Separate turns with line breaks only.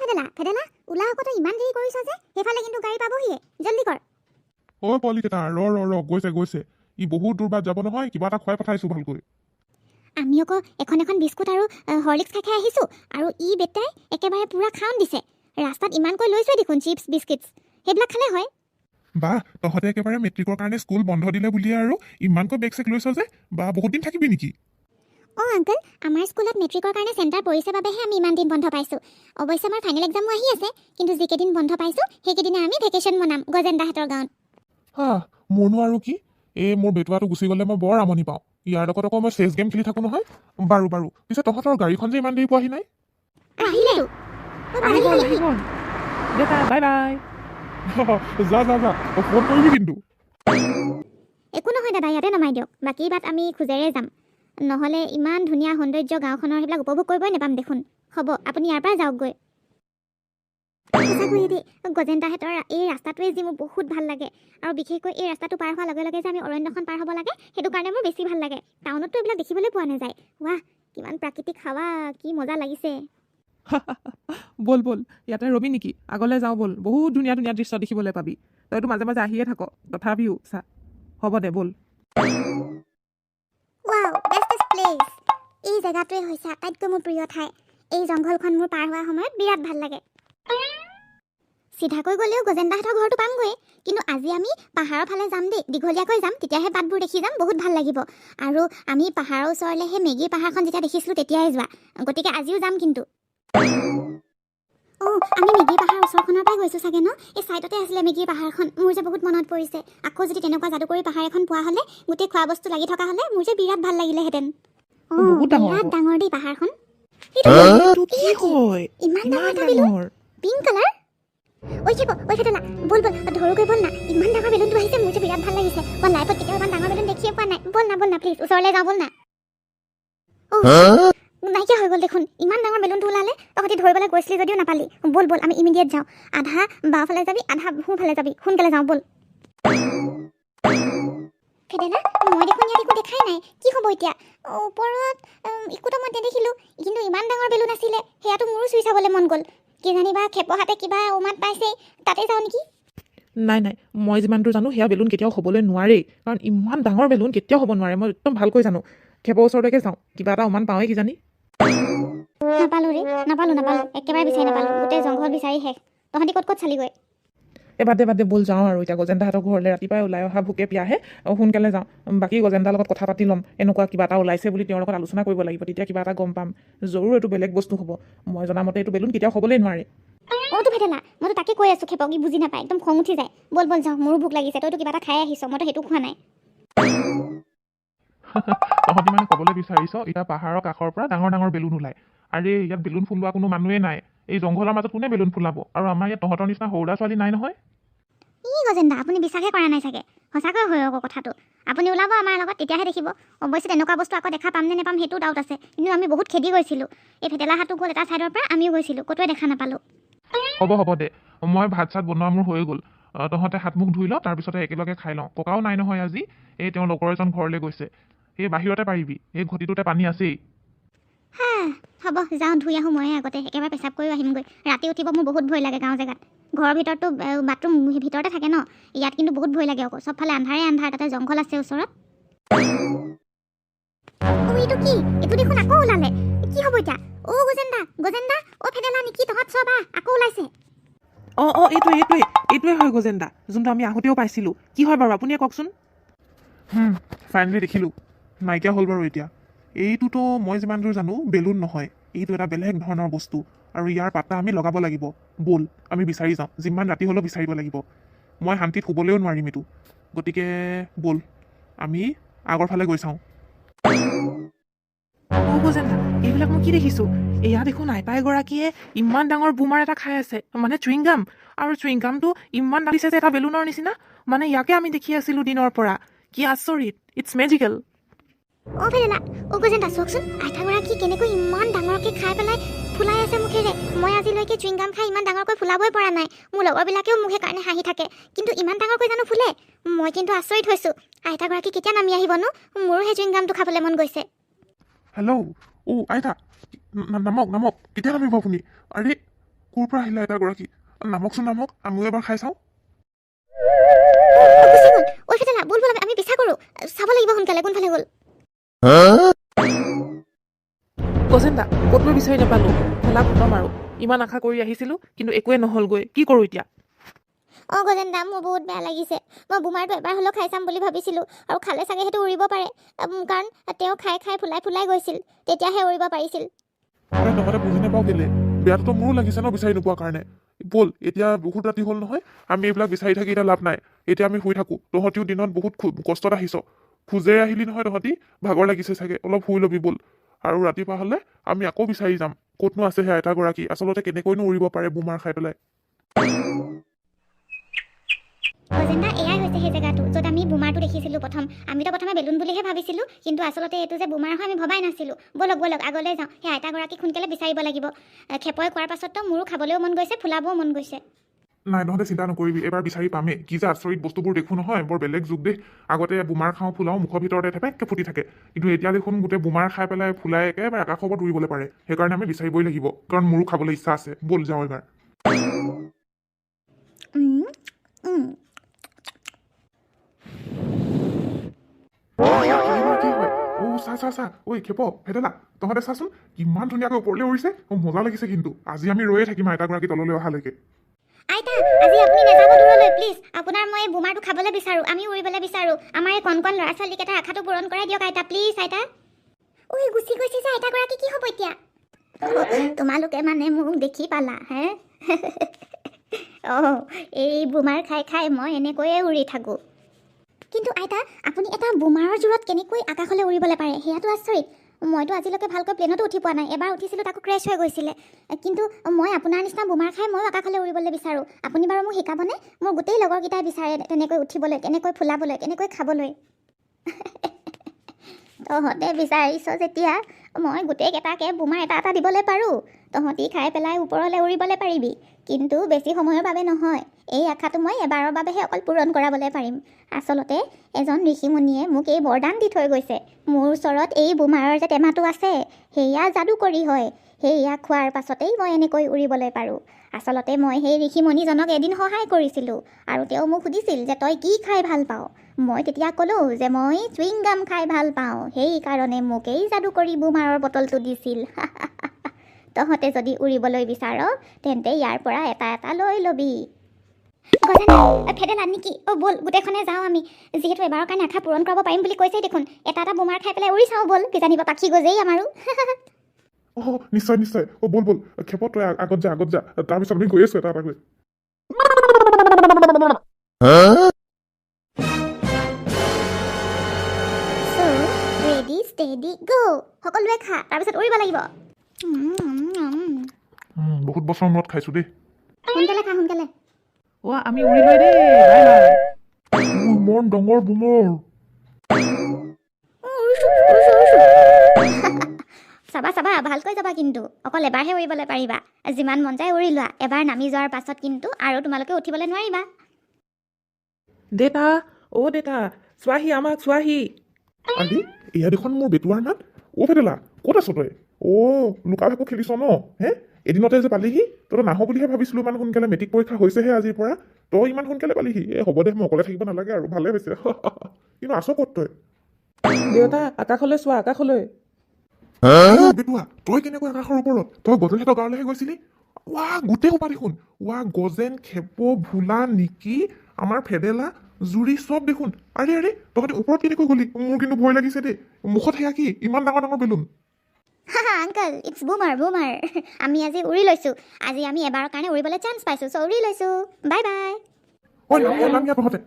ফেডেলা ফেডেলা ওলা আকৌ ইমান দেৰি কৰিছ যে সেইফালে কিন্তু গাড়ী পাবহিয়ে জলদি কৰ
অ' পোৱালিকেইটা ৰ গৈছে ই বহুত দূৰ বাট যাব নহয় কিবা এটা খুৱাই পঠাইছোঁ ভালকৈ
আমি আকৌ এখন বিস্কুট আৰু হৰলিক্স খাই আহিছোঁ আৰু ই বেটাই একেবাৰে পুৰা খাওন দিছে ৰাস্তাত ইমানকৈ লৈছোৱে দেখোন চিপছ বিস্কিটছ সেইবিলাক খালে হয়
বা তহঁতে একেবাৰে মেট্ৰিকৰ কাৰণে স্কুল বন্ধ দিলে বুলিয়ে আৰু ইমানকৈ বেগ চেক লৈছ যে বা বহুত দিন থাকিবি নেকি
অঁ আংকল আমাৰ স্কুলত মেট্ৰিকৰ কাৰণে চেণ্টাৰ পৰিছে বাবেহে আমি ইমান দিন বন্ধ পাইছোঁ অৱশ্যে আমাৰ ফাইনেল এক্সামো আহি আছে কিন্তু যিকেইদিন বন্ধ পাইছোঁ সেইকেইদিনে আমি ভেকেশ্যন মনাম গজেন্দাহঁতৰ গাঁৱত
হা মোৰনো আৰু কি মোৰ বেটুৱাটো গুচি গ'লে মই বৰ আমনি পাওঁ ইয়াৰ লগত আকৌ মই চেছ গেম খেলি থাকোঁ নহয় বাৰু পিছে তহঁতৰ গাড়ীখন যে ইমান দেৰি পোৱাহি নাই
আহিলে
দেউতা বাই বাই
যা ফোন কৰিবি কিন্তু
একো নহয় দাদা ইয়াতে নমাই দিয়ক বাকী বাট আমি খোজেৰে যাম নহ'লে ইমান ধুনীয়া সৌন্দৰ্য গাঁওখনৰ সেইবিলাক উপভোগ কৰিবই নাপাম দেখোন হ'ব আপুনি ইয়াৰ পৰা যাওকগৈ সঁচাকৈয়ে দেই গজেন্দাহঁতৰ এই ৰাস্তাটোৱে যি মোৰ বহুত ভাল লাগে আৰু বিশেষকৈ এই ৰাস্তাটো পাৰ হোৱাৰ লগে লগে যে আমি অৰণ্যখন পাৰ হ'ব লাগে সেইটো কাৰণে মোৰ বেছি ভাল লাগে টাউনততো এইবিলাক দেখিবলৈ পোৱা নাযায় ৱাহ কিমান প্ৰাকৃতিক হাৱা কি মজা লাগিছে
ব'ল ইয়াতে ৰবি নেকি আগলৈ যাওঁ ব'ল বহুত ধুনীয়া ধুনীয়া দৃশ্য দেখিবলৈ পাবি তইতো মাজে মাজে আহিয়ে থাক তথাপিও চা হ'ব দে ব'ল
ৱাও বেষ্ট প্লেচ এই জেগাটোৱে হৈছে আটাইতকৈ মোৰ প্ৰিয় ঠাই এই জংঘলখন মোৰ পাৰ হোৱাৰ সময়ত বিৰাট ভাল লাগে চিধাকৈ গ'লেও গজেন্দাহঁতৰ ঘৰটো পামগৈ কিন্তু আজি আমি পাহাৰৰ ফালে যাম দেই দীঘলীয়াকৈ যাম তেতিয়াহে বাটবোৰ দেখি যাম বহুত ভাল লাগিব আৰু আমি পাহাৰৰ ওচৰলৈ সেই মেগীৰ পাহাৰখন যেতিয়া দেখিছিলোঁ তেতিয়াই যোৱা গতিকে আজিও যাম কিন্তু অঁ আমি মেগীৰ পাহাৰ ওচৰখনৰ পৰাই গৈছোঁ চাগে ন এই ছাইডতে আছিলে মেগীৰ পাহাৰখন মোৰ যে বহুত মনত পৰিছে আকৌ যদি তেনেকুৱা যাদুকৰী পাহাৰ এখন পোৱা হ'লে গোটেই খোৱা বস্তু লাগি থকা হ'লে মোৰ যে বিৰাট ভাল লাগিলেহেঁতেন অঁ বিৰাট ডাঙৰ দেই পাহাৰখন ইমান ডাঙৰ পিংক কালাৰ ঐ ফেটেলা বল ধৰোগৈ বল না ইমান ডাঙৰ বেলুনটো আহিছে মোৰ যে বিৰাট ভাল লাগিছে মই লাইফত কেতিয়াও ইমান ডাঙৰ বেলুন দেখিয়ে পোৱা নাই বল না প্লিজ ওচৰলৈ যাওঁ বল না নাইকিয়া হৈ গ'ল দেখোন ইমান ডাঙৰ বেলুনটো ওলালে তহঁতি ধৰিবলৈ গৈছিলি যদিও নাপালি বল আমি ইমিডিয়েট যাওঁ আধা বাওঁফালে যাবি আধা সোঁফালে যাবি সোনকালে যাওঁ বল ফেটেলা মই দেখোন ইয়াত একো দেখাই নাই কি হ'ব এতিয়া ওপৰত একোতো মই নেদেখিলোঁ কিন্তু ইমান ডাঙৰ বেলুন আছিলে সেয়াতো মোৰো চুই চাবলৈ মন গ'ল কিজানিবা খেপহাতে কিবা উমাত পাইছে তাতে যাওঁ নেকি
নাই মই যিমান দূৰ জানো সেয়া বেলুন কেতিয়াও হ'বলৈ নোৱাৰেই কাৰণ ইমান ডাঙৰ বেলুন কেতিয়াও হ'ব নোৱাৰে মই একদম ভালকৈ জানো খেপৰ ওচৰলৈকে যাওঁ কিবা এটা উমান পাওঁৱেই কিজানি
নাপালোঁ একেবাৰে বিচাৰি নাপালোঁ গোটেই জংঘল বিচাৰি শেষ তহঁতি ক'ত চালিগৈ
বাদে ব'ল যাওঁ আৰু এতিয়া গজেন্দাহঁতৰ ঘৰলৈ ৰাতিপুৱাই ওলাই অহা ভোকে পিয়াহে সোনকালে যাওঁ বাকী গজেন্দাৰ লগত কথা পাতি ল'ম এনেকুৱা কিবা এটা ওলাইছে বুলি তেওঁৰ লগত আলোচনা কৰিব লাগিব তেতিয়া কিবা এটা গম পাম জৰুৰ এইটো বেলেগ বস্তু হ'ব মই জনামতে এইটো বেলুন কেতিয়াও হ'বলৈ নোৱাৰে
তো ফেটেলা মইতো তাকে কৈ আছোঁ খেপক ই বুজি নাপায় একদম খং উঠি যায় বল যাওঁ মোৰো ভোক লাগিছে তইতো কিবা এটা খাই আহিছ মইতো সেইটো খোৱা নাই
তহঁতি মানে ক'বলৈ বিচাৰিছ এতিয়া পাহাৰৰ কাষৰ পৰা ডাঙৰ বেলুন ওলায় আৰে ইয়াত বেলুন ফুলোৱা কোনো মানুহেই নাই এই জংঘলৰ মাজত কোনে বেলুন ফুলাব আৰু আমাৰ ইয়াত তহঁতৰ নিচিনা সৰু ল'ৰা ছোৱালী নাই নহয়
গজেন্দা আপুনি বিশ্বাসে কৰা নাই চাগে সঁচাকৈ হয় আকৌ কথাটো আপুনি ওলাব আমাৰ লগত তেতিয়াহে দেখিব অৱশ্যে তেনেকুৱা বস্তু আকৌ দেখা পাম নে নাপাম সেইটো ডাউট আছে কিন্তু আমি বহুত খেদি গৈছিলোঁ এই ফেটেলাহাটো গ'ল এটা ছাইডৰ পৰা আমিও গৈছিলোঁ ক'তোৱে দেখা নাপালোঁ
হ'ব দে মই ভাত চাত বনোৱা মোৰ হৈ গ'ল তহঁতে হাত মুখ ধুই ল তাৰপিছতে একেলগে খাই লওঁ ককাও নাই নহয় আজি এই তেওঁৰ লগৰ এজন ঘৰলৈ গৈছে এই বাহিৰতে পাৰিবি এই ঘটিটোতে পানী আছেই
হ'ব যাওঁ ধুই আহোঁ ময়ে আগতে একেবাৰে পেচাব কৰিও আহিমগৈ ৰাতি উঠিব মোৰ বহুত ভয় লাগে গাঁও জেগাত ঘৰৰ ভিতৰতো বাথৰুম ভিতৰতে থাকে ন ইয়াত কিন্তু বহুত ভয় লাগে আকৌ চবফালে আন্ধাৰ তাতে জংঘল আছে ওচৰত এইটো কি এইটো দেখোন আকৌ ওলালে কি হ'ব এতিয়া গজেন্দা ফেটেলা নেকি তহঁত চব আকৌ ওলাইছে
এইটোৱে হয় গজেন্দা যোনটো আমি আহোঁতেও পাইছিলোঁ কি হয় বাৰু আপুনিয়ে কওকচোন
ফাইনেলি দেখিলোঁ নাইকিয়া হ'ল বাৰু এতিয়া এইটোতো মই যিমান দূৰ জানো বেলুন নহয় এইটো এটা বেলেগ ধৰণৰ বস্তু আৰু ইয়াৰ পাতা আমি লগাব লাগিব ব'ল আমি বিচাৰি যাওঁ যিমান ৰাতি হ'লেও বিচাৰিব লাগিব মই শান্তিত শুবলৈও নোৱাৰিম এইটো গতিকে ব'ল আমি আগৰ ফালে গৈ চাওঁ
গজেন্দা এইবিলাক মই কি দেখিছোঁ এয়া দেখোন আইপা এগৰাকীয়ে ইমান ডাঙৰ বোমাৰ এটা খাই আছে মানে চুইংগাম আৰু চুইংগামটো ইমান লাগিছে যে এটা বেলুনৰ নিচিনা মানে ইয়াকে আমি দেখি আছিলোঁ দিনৰ পৰা কি আচৰিত ইটছ মেজিকেল
ফেটেলা গজেন্দা চাওকচোন আইতাগৰাকী কেনেকৈ ইমান ডাঙৰকৈ খাই পেলাই ফুলাই আছে মুখেৰে মই আজিলৈকে চুইংগাম খাই ইমান ডাঙৰকৈ ফুলাবই পৰা নাই মোৰ লগৰবিলাকেও মোক সেইকাৰণে হাঁহি থাকে কিন্তু ইমান ডাঙৰকৈ জানো ফুলে মই কিন্তু আচৰিত হৈছোঁ আইতাগৰাকী কেতিয়া নামি আহিবনো মোৰো সেই চুইংগামটো খাবলৈ মন গৈছে
হেল্ল' আইতা নামক কেতিয়া নামিব আপুনি আৰে ক'ৰ পৰা আহিলে আইতাগৰাকী? নামকচোন নামক, আমিও এবাৰ খাই চাওঁ।
গুচি গ'ল। ঐ ফেটেলা ব'ল ব'ল আমি পিছা কৰোঁ। চাব লাগিব সোনকালে কোনফালে গ'ল।
গজেন্দা ক'তলৈ বিচাৰি নাপালোঁ, খেলা খতম আৰু। ইমান আশা কৰি আহিছিলোঁ কিন্তু একোৱে নহ'লগৈ, কি কৰোঁ এতিয়া?
অঁ গজেন্দা মোৰ বহুত বেয়া লাগিছে। মই বোমাৰটো এবাৰ হ'লেও খাই চাম বুলি ভাবিছিলোঁ, আৰু খালে চাগে সেইটো উৰিব পাৰে, কাৰণ তেওঁ খাই খাই ফুলাই ফুলাই গৈছিল, তেতিয়াহে উৰিব পাৰিছিল।
আৰে তহঁতে বুজি নাপাওঁ কেলে? বেয়াটোতো মোৰো লাগিছে ন বিচাৰি নোপোৱাৰ কাৰণে। ব'ল এতিয়া বহুত ৰাতি হ'ল নহয়, আমি এইবিলাক বিচাৰি থাকি এতিয়া লাভ নাই। এতিয়া আমি শুই থাকোঁ। তহঁতিও দিনত বহুত কষ্টত আহিছ, খোজেৰে আহিলি নহয় তহঁতি, ভাগৰ লাগিছে চাগে, অলপ শুই ল'বি ব'ল। আৰু ৰাতিপুৱা হ'লে আমি আকৌ বিচাৰি যাম ক'তনো আছে সেই আইতাগৰাকী, আচলতে কেনেকৈনো উৰিব পাৰে বোমাৰ খাই পেলাই।
গজেন্দা এয়াই হৈছে সেই জেগাটো য'ত আমি বোমাৰটো দেখিছিলোঁ প্ৰথম। আমিতো প্ৰথমে বেলুন বুলিহে ভাবিছিলোঁ, কিন্তু আচলতে এইটো যে বোমাৰ হয় আমি ভবাই নাছিলোঁ। ব'লক ব'লক আগলৈ যাওঁ, সেই আইতাগৰাকীক সোনকালে বিচাৰিব লাগিব। খেপৰে কোৱাৰ পাছততো মোৰো খাবলৈও মন গৈছে, ফুলাবও মন গৈছে।
নাই তহঁতে চিন্তা নকৰিবি, এবাৰ বিচাৰি পামেই। কি যে আচৰিত বস্তুবোৰ দেখোঁ নহয়, বৰ বেলেগ যুগ দেই। আগতে বোমাৰ খাওঁ ফুলাওঁ, মুখৰ ভিতৰতে থেপেককৈ ফুটি থাকে, কিন্তু এতিয়া দেখোন গোটেই বোমাৰ খাই পেলাই ফুলাই একেবাৰে আকাশৰ ওপৰত উৰিবলৈ পাৰে। সেইকাৰণে আমি বিচাৰিবই লাগিব, কাৰণ মোৰো খাবলৈ ইচ্ছা আছে। ব'ল যাওঁ এবাৰ। কি হয়? চা ঐ খেপ ভেটেলা, তহঁতে চাচোন কিমান ধুনীয়াকৈ ওপৰলৈ উৰিছে। মজা লাগিছে কিন্তু। আজি আমি ৰৈয়ে থাকিম আইতাগৰাকী তললৈ অহালৈকে।
আইতা আজি আপুনি নাযাব দূৰলৈ প্লিজ। আপোনাৰ মই এই বোমাৰটো খাবলৈ বিচাৰোঁ, আমি উৰিবলৈ বিচাৰোঁ। আমাৰ এই কণ কণ ল'ৰা ছোৱালীকেইটাৰ আশাটো পূৰণ কৰাই দিয়ক আইতা, প্লিজ আইতা। ঐ গুচি গৈছে যে আইতাগৰাকী, কি হ'ব এতিয়া? তোমালোকে মানে মোক দেখি পালা হে? অঁ এই বোমাৰ খাই খাই মই এনেকৈয়ে উৰি থাকোঁ। কিন্তু আইতা আপুনি এটা বোমাৰৰ জোৰত কেনেকৈ আকাশলৈ উৰিবলৈ পাৰে, সেয়াটো আচৰিত। মইতো আজিলৈকে ভালকৈ প্লেনতো উঠি পোৱা নাই, এবাৰ উঠিছিলোঁ তাকো ক্ৰেছ হৈ গৈছিলে। কিন্তু মই আপোনাৰ নিচিনা বোমাৰ খাই ময়ো আকাশলৈ উৰিবলৈ বিচাৰোঁ। আপুনি বাৰু মোক শিকাবনে? মোৰ গোটেই লগৰকেইটাই বিচাৰে তেনেকৈ উঠিবলৈ, তেনেকৈ ফুলাবলৈ, তেনেকৈ খাবলৈ। তহঁতে বিচাৰিছ যেতিয়া মই গোটেইকেইটাকে বোমা এটা এটা দিবলৈ পাৰোঁ। তহঁতি খাই পেলাই ওপৰলৈ উৰিবলৈ পাৰিবি, কিন্তু বেছি সময়ৰ বাবে নহয়। এই আশাটো মই এবাৰৰ বাবেহে অকল পূৰণ কৰাবলৈ পাৰিম। আচলতে এজন ঋষিমুনিয়ে মোক এই বৰদান দি থৈ গৈছে। মোৰ ওচৰত এই বোমাৰৰ যে টেমাটো আছে, সেয়া যাদুকৰী হয়। সেয়া খোৱাৰ পাছতেই মই এনেকৈ উৰিবলৈ পাৰোঁ। আচলতে মই সেই ঋষিমুনিজনক এদিন সহায় কৰিছিলোঁ, আৰু তেওঁ মোক সুধিছিল যে তই কি খাই ভাল পাওঁ। মই তেতিয়া ক'লোঁ যে মই চুইংগাম খাই ভাল পাওঁ, সেইকাৰণে মোক এই যাদুকৰী বোমাৰৰ বটলটো দিছিল। তহঁতে যদি উৰিবলৈ বিচাৰ তেন্তে ইয়াৰ পৰা এটা এটা লৈ ল'বি। ফেটেলা নেকি? ব'ল গোটেইখনে যাওঁ আমি, যিহেতু এবাৰৰ কাৰণে আশা পূৰণ কৰিব পাৰিম বুলি কৈছেই দেখোন। এটা এটা বোমাৰ খাই পেলাই উৰি চাওঁ ব'ল, কিজানিবা পাখি গজেই আমাৰো।
নিশ্চয় নিশ্চয়। ব'ল ব'ল খেপ, তই আগত যা তাৰপিছত আমি গৈ আছোঁ এটা এটা গৈ।
ৰেডি ষ্টেডি গ', সকলোৱে খা, তাৰপিছত উৰিব লাগিব।
বহুত বছৰৰ মূৰত খাইছোঁ দেই।
সোনকালে খা সোনকালে।
আমি উৰিলৈ দেই, বাই বাই।
ইমান ডাঙৰ বোমৰ।
চাবা চাবা ভালকৈ যাবা, কিন্তু অকল এবাৰহে উৰিবলৈ পাৰিবা। যিমান মন যায় উৰি লোৱা, এবাৰ নামি যোৱাৰ পাছত কিন্তু আৰু তোমালোকে উঠিবলৈ নোৱাৰিবা।
দেতা দেতা চোৱাহি, আমাক চোৱাহি।
আৰে এয়া দেখোন মোৰ বেটুৱাৰ মাত। ফেটেলা ক'ত আছ তই? লুকা ভাকু খেলিছ ন হে? এদিনতে যে পালিহি। তই নাহ বুলিহে ভাবিছিলোঁ ইমান সোনকালে। মেট্ৰিক পৰীক্ষা হৈছেহে আজিৰ পৰা, তই ইমান সোনকালে পালিহি। হ'ব দে, মই অকলে থাকিব নালাগে আৰু, ভালে হৈছে। কিন্তু আছ ক'ত তই?
দেউতা আকাশলৈ চোৱা, আকাশলৈ।
বেটুৱা তই কেনেকৈ আকাশৰ ওপৰত? তই গজেনহঁতৰ গাঁৱলৈহে গৈছিলি? গোটেই সোপা দেখোন। গজেন, খেপ, ভোলা, নিকি, আমাৰ ফেডেলা, জুৰি চব দেখোন। আৰে তহঁতে ওপৰত কেনেকৈ গ'লি? মোৰ কিন্তু ভয় লাগিছে দেই। মুখত সেয়া কি ইমান ডাঙৰ ডাঙৰ বেলুন?
আংকল ইটছ বোমাৰ। আমি আজি উৰি লৈছোঁ। আজি আমি এবাৰৰ কাৰণে উৰিবলৈ চান্স পাইছোঁ, চ' উৰি লৈছোঁ। Bye bye.
নাম তহঁতে